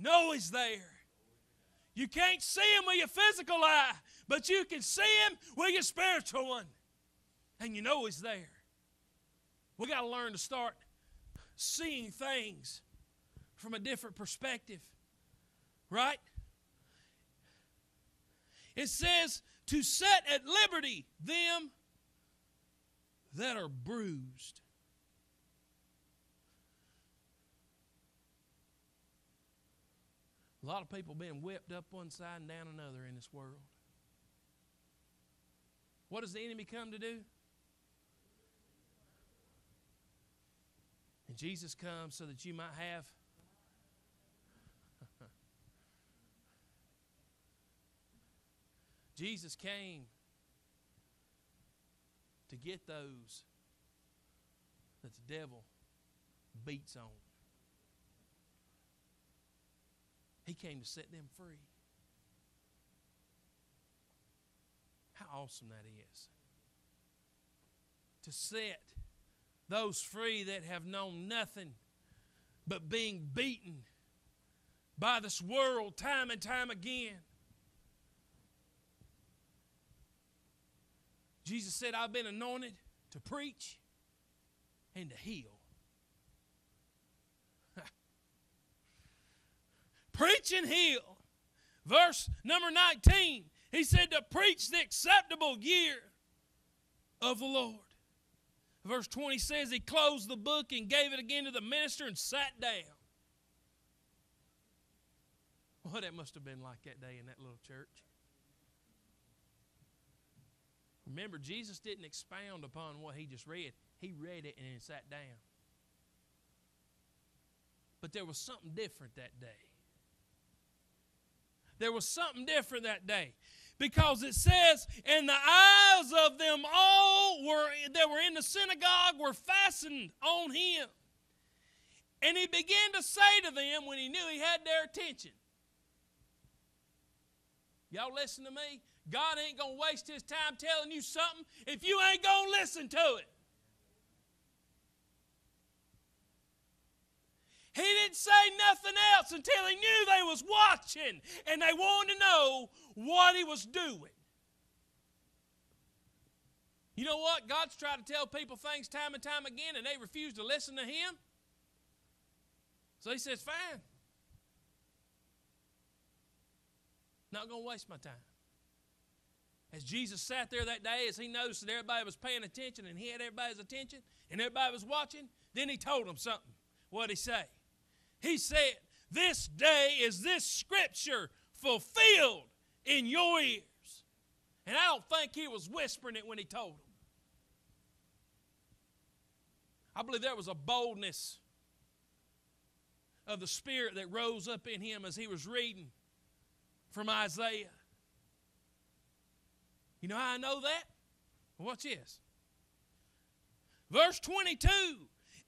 know He's there. You can't see Him with your physical eye, but you can see Him with your spiritual one. And you know He's there. We got to learn to start seeing things from a different perspective. Right? It says to set at liberty them that are bruised. A lot of people being whipped up one side and down another in this world. What does the enemy come to do? And Jesus comes so that you might have Jesus came to get those that the devil beats on. He came to set them free. How awesome that is. To set those free that have known nothing but being beaten by this world time and time again. Jesus said, I've been anointed to preach and to heal. Preach and heal. Verse number 19, he said to preach the acceptable year of the Lord. Verse 20 says he closed the book and gave it again to the minister and sat down. Well, that must have been like that day in that little church. Remember, Jesus didn't expound upon what he just read. He read it and then sat down. But there was something different that day. There was something different that day. Because it says, and the eyes of them all that were in the synagogue were fastened on him. And he began to say to them when he knew he had their attention. Y'all listen to me? God ain't going to waste His time telling you something if you ain't going to listen to it. He didn't say nothing else until He knew they was watching and they wanted to know what He was doing. You know what? God's tried to tell people things time and time again and they refuse to listen to Him. So He says, fine. Not going to waste my time. As Jesus sat there that day, as He noticed that everybody was paying attention and He had everybody's attention and everybody was watching, then He told them something. What did He say? He said, this day is this scripture fulfilled in your ears. And I don't think He was whispering it when He told them. I believe there was a boldness of the Spirit that rose up in Him as He was reading from Isaiah. You know how I know that? Well, watch this. Verse 22.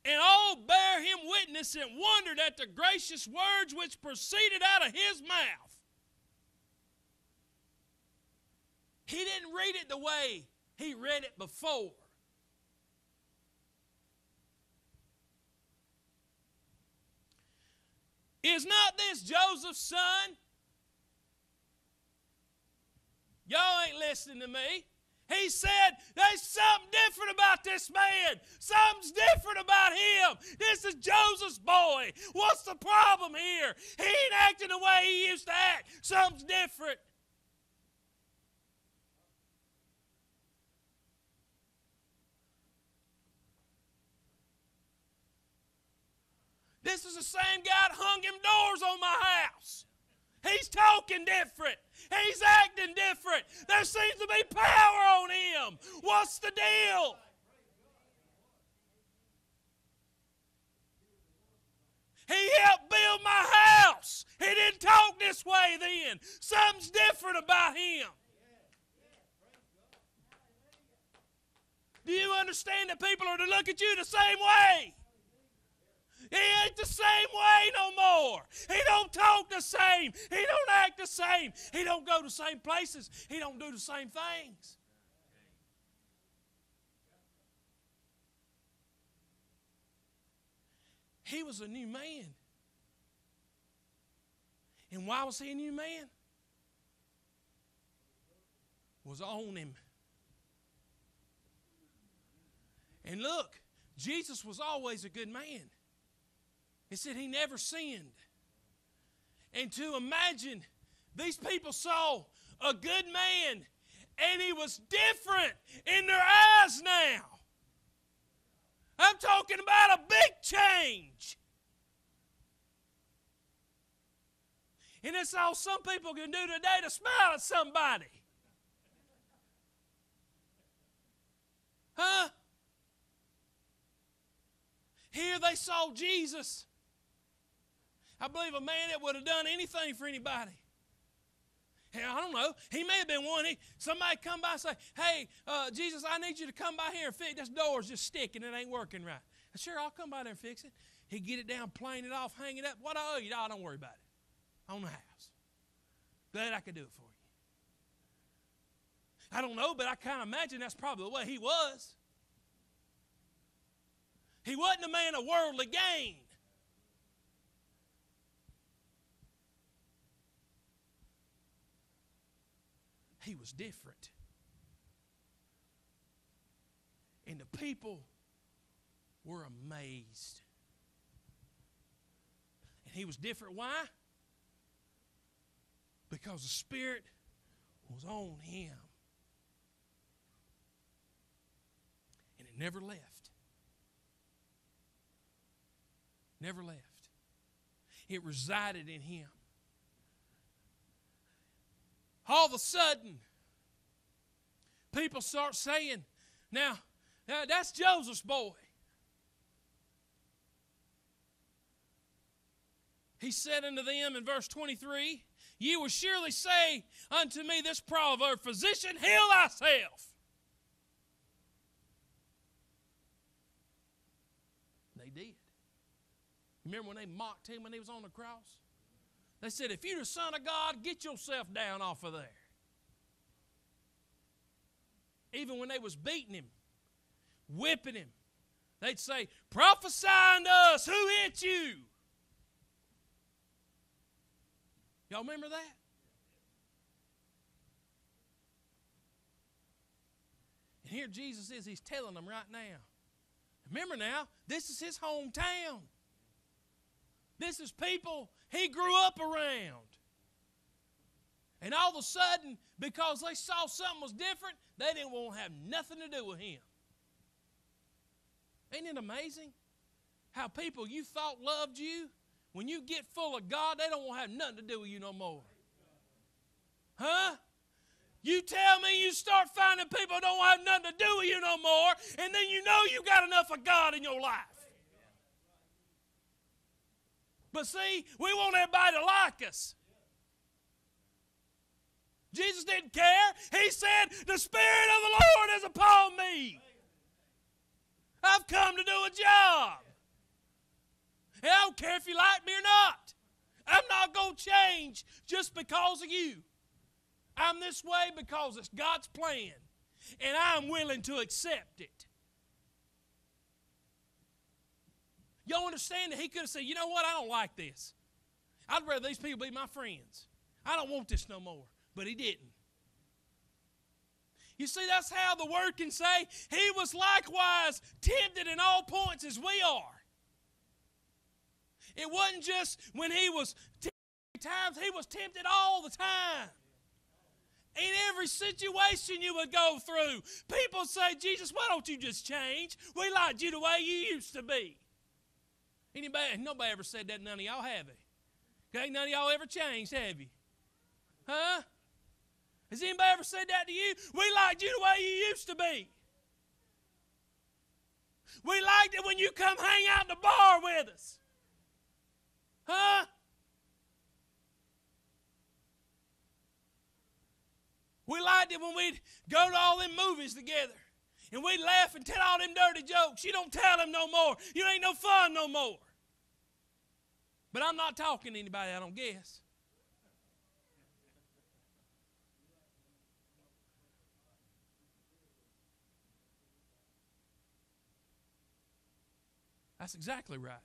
And all bare Him witness and wondered at the gracious words which proceeded out of His mouth. He didn't read it the way he read it before. Is not this Joseph's son? Y'all ain't listening to me. He said, there's something different about this man. Something's different about him. This is Joseph's boy. What's the problem here? He ain't acting the way he used to act. Something's different. This is the same guy that hung them doors on my house. He's talking different. He's acting different. There seems to be power on him. What's the deal? He helped build my house. He didn't talk this way then. Something's different about him. Do you understand that people are to look at you the same way? He ain't the same way no more. He don't talk the same. He don't act the same. He don't go to the same places. He don't do the same things. He was a new man. And why was he a new man? Was on him. And look, Jesus was always a good man. It said he never sinned. And to imagine these people saw a good man and he was different in their eyes now. I'm talking about a big change. And it's all some people can do today to smile at somebody. Huh? Here they saw Jesus. I believe a man that would have done anything for anybody. Hell, I don't know. He may have been one. Somebody come by and say, hey, Jesus, I need you to come by here and fix this door's just sticking. It ain't working right. I said, sure, I'll come by there and fix it. He'd get it down, plane it off, hang it up. What I owe you? No, don't worry about it. I own the house. Glad I could do it for you. I don't know, but I kind of imagine that's probably the way he was. He wasn't a man of worldly gain. He was different. And the people were amazed. And he was different. Why? Because the Spirit was on him. And it never left. Never left. It resided in him. All of a sudden, people start saying, now that's Joseph's boy. He said unto them in verse 23, ye will surely say unto me this proverb, physician, heal thyself. They did. Remember when they mocked him when he was on the cross? They said, if you're the Son of God, get yourself down off of there. Even when they was beating him, whipping him, they'd say, prophesy unto us, who hit you? Y'all remember that? And here Jesus is, he's telling them right now. Remember now, this is his hometown. This is people he grew up around. And all of a sudden, because they saw something was different, they didn't want to have nothing to do with him. Ain't it amazing how people you thought loved you, when you get full of God, they don't want to have nothing to do with you no more. Huh? You tell me you start finding people don't have nothing to do with you no more, and then you know you got enough of God in your life. But see, we want everybody to like us. Jesus didn't care. He said, the Spirit of the Lord is upon me. I've come to do a job. And I don't care if you like me or not. I'm not going to change just because of you. I'm this way because it's God's plan. And I'm willing to accept it. Y'all understand that he could have said, you know what, I don't like this. I'd rather these people be my friends. I don't want this no more. But he didn't. You see, that's how the Word can say, he was likewise tempted in all points as we are. It wasn't just when he was tempted times, he was tempted all the time. In every situation you would go through, people say, Jesus, why don't you just change? We liked you the way you used to be. Nobody ever said that, none of y'all have it. Okay, none of y'all ever changed, have you? Huh? Has anybody ever said that to you? We liked you the way you used to be. We liked it when you come hang out in the bar with us. Huh? We liked it when we'd go to all them movies together. And we'd laugh and tell all them dirty jokes. You don't tell them no more. You ain't no fun no more. But I'm not talking to anybody, I don't guess. That's exactly right.